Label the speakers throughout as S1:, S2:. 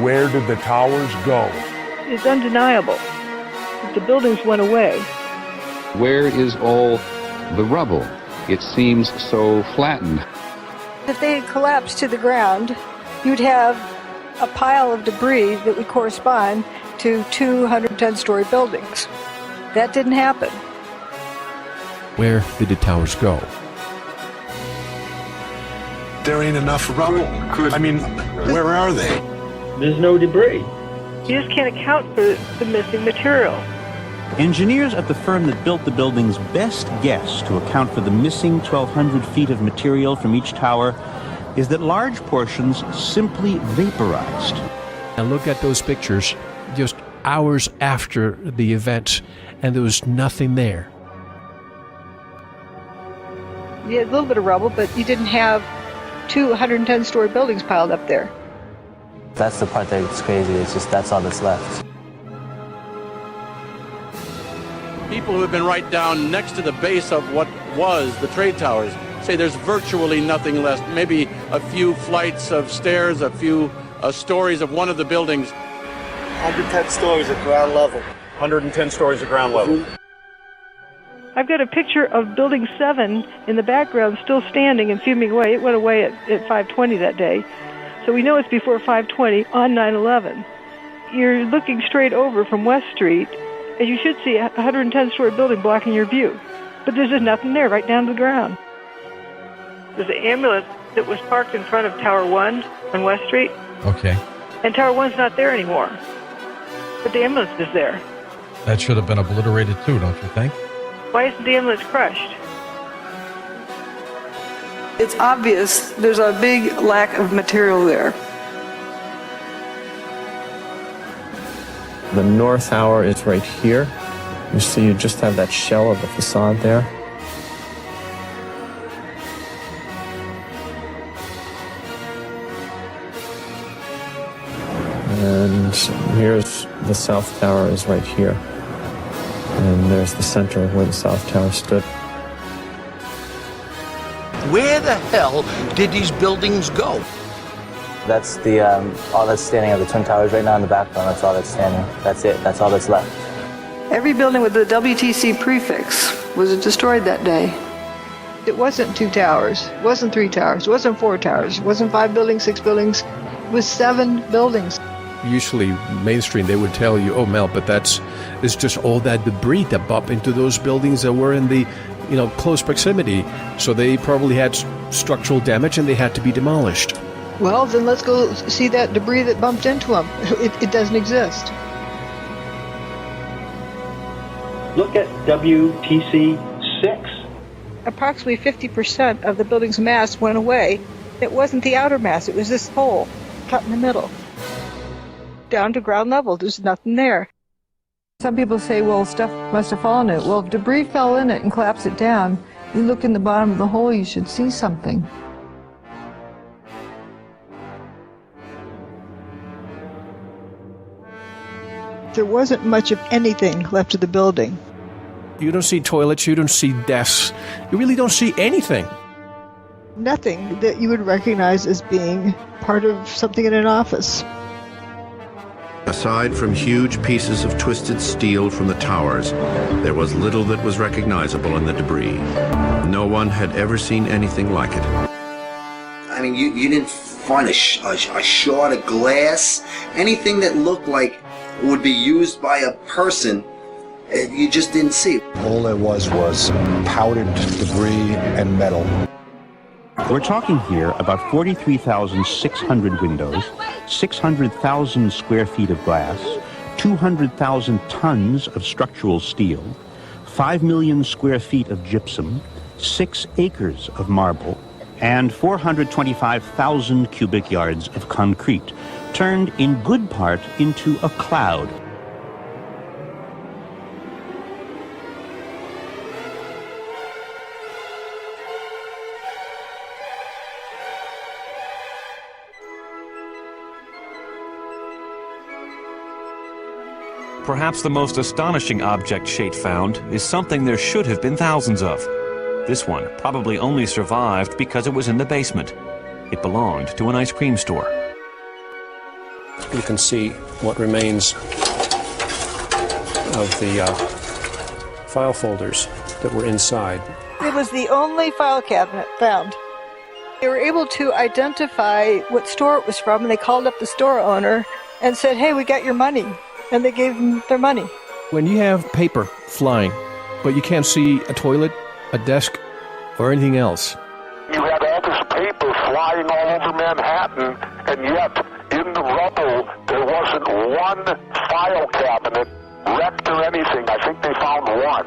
S1: Where did the towers go?
S2: It's undeniable that the buildings went away.
S3: Where is all the rubble? It seems so flattened.
S4: If they had collapsed to the ground, you'd have a pile of debris that would correspond to 210-story buildings. That didn't happen.
S5: Where did the towers go?
S1: There ain't enough rubble. I mean, where are they?
S6: There's no debris.
S2: You just can't account for the missing material.
S7: Engineers at the firm that built the building's best guess to account for the missing 1,200 feet of material from each tower is that large portions simply vaporized.
S5: And look at those pictures just hours after the event, and there was nothing there.
S4: You had a little bit of rubble, but you didn't have 210-story buildings piled up there.
S8: That's the part that's crazy. It's just that's all that's left.
S9: People who have been right down next to the base of what was the trade towers say there's virtually nothing left. Maybe a few flights of stairs, a few stories of one of the buildings.
S6: 110 stories at ground level. 110 stories at ground level.
S2: I've got a picture of Building 7 in the background still standing and fuming away. It went away at 5:20 that day. So we know it's before 5:20 on 9/11. You're looking straight over from West Street, and you should see a 110-story building blocking your view. But there's just nothing there, right down to the ground. There's an ambulance that was parked in front of Tower 1 on West Street.
S10: Okay.
S2: And Tower 1's not there anymore. But the ambulance is there.
S10: That should have been obliterated too, don't you think?
S2: Why isn't the ambulance crushed?
S4: It's obvious there's a big lack of material there.
S8: The north tower is right here. You see, you just have that shell of the facade there. And here's the south tower is right here. And there's the center of where the south tower stood.
S11: Where the hell did these buildings go?
S8: That's the all that's standing of the Twin Towers right now in the background. That's all that's standing. That's it. That's all that's left.
S4: Every building with the WTC prefix was destroyed that day. It wasn't 2 towers. It wasn't 3 towers. It wasn't 4 towers. It wasn't 5 buildings, 6 buildings. It was 7 buildings.
S5: Usually mainstream, they would tell you, oh, Mel, but it's just all that debris that bumped into those buildings that were in the, close proximity. So they probably had structural damage and they had to be demolished.
S4: Well, then let's go see that debris that bumped into them. It doesn't exist.
S6: Look at WTC 6.
S4: Approximately 50% of the building's mass went away. It wasn't the outer mass. It was this hole cut in the middle. Down to ground level. There's nothing there. Some people say, well, stuff must have fallen in it. Well, if debris fell in it and collapsed it down, you look in the bottom of the hole, you should see something. There wasn't much of anything left of the building.
S5: You don't see toilets, you don't see desks, you really don't see anything.
S4: Nothing that you would recognize as being part of something in an office.
S12: Aside from huge pieces of twisted steel from the towers, there was little that was recognizable in the debris. No one had ever seen anything like it.
S13: I mean, you didn't find a shard of glass, anything that looked like would be used by a person. You just didn't see.
S14: All there was powdered debris and metal.
S7: We're talking here about 43,600 windows, 600,000 square feet of glass, 200,000 tons of structural steel, 5 million square feet of gypsum, 6 acres of marble, and 425,000 cubic yards of concrete, turned in good part into a cloud.
S15: Perhaps the most astonishing object Shate found is something there should have been thousands of. This one probably only survived because it was in the basement. It belonged to an ice cream store.
S16: You can see what remains of the file folders that were inside.
S4: It was the only file cabinet found. They were able to identify what store it was from, and they called up the store owner and said, "Hey, we got your money." And they gave them their money.
S5: When you have paper flying, but you can't see a toilet, a desk, or anything else.
S17: You had all this paper flying all over Manhattan, and yet in the rubble there wasn't one file cabinet wrecked or anything. I think they found one.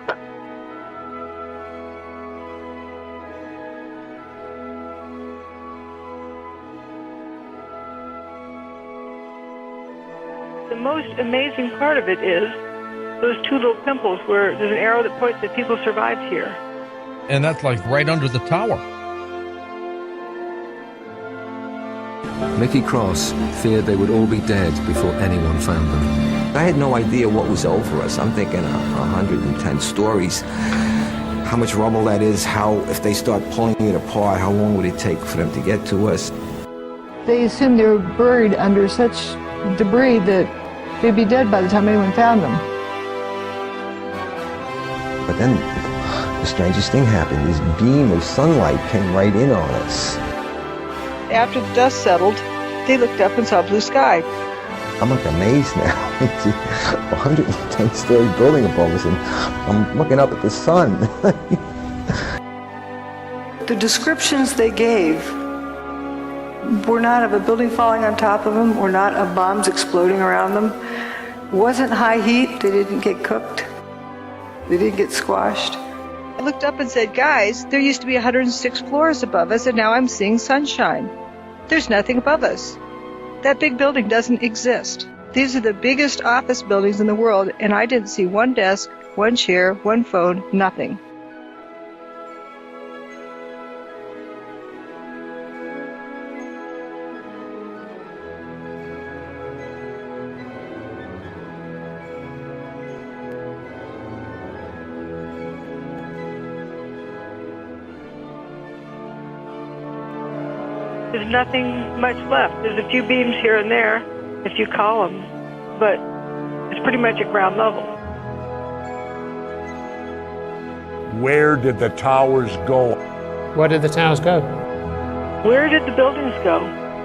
S2: The most amazing part of it is those two little pimples where there's an arrow that points that people survived here.
S10: And that's like right under the tower.
S18: Mickey Cross feared they would all be dead before anyone found them.
S19: I had no idea what was over us. I'm thinking 110 stories. How much rubble that is, if they start pulling it apart, how long would it take for them to get to us?
S4: They assumed they were buried under such debris that they'd be dead by the time anyone found them.
S19: But then the strangest thing happened. This beam of sunlight came right in on us.
S4: After the dust settled, they looked up and saw blue sky.
S19: I'm like amazed now. It's a 110-story building above us, and I'm looking up at the sun.
S4: The descriptions they gave were not of a building falling on top of them, or not of bombs exploding around them. It wasn't high heat. They didn't get cooked. They didn't get squashed. I looked up and said, "Guys, there used to be 106 floors above us, and now I'm seeing sunshine. There's nothing above us. That big building doesn't exist. These are the biggest office buildings in the world, and I didn't see one desk, one chair, one phone, nothing."
S2: There's nothing much left. There's a few beams here and there, a few columns, but it's pretty much at ground level.
S20: Where did the towers go?
S21: Where did the towers go?
S2: Where did the buildings go?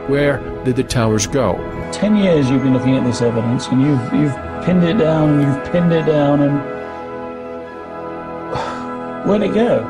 S5: Where did the towers go?
S22: 10 years you've been looking at this evidence, and you've pinned it down, and you've pinned it down, and where'd it go?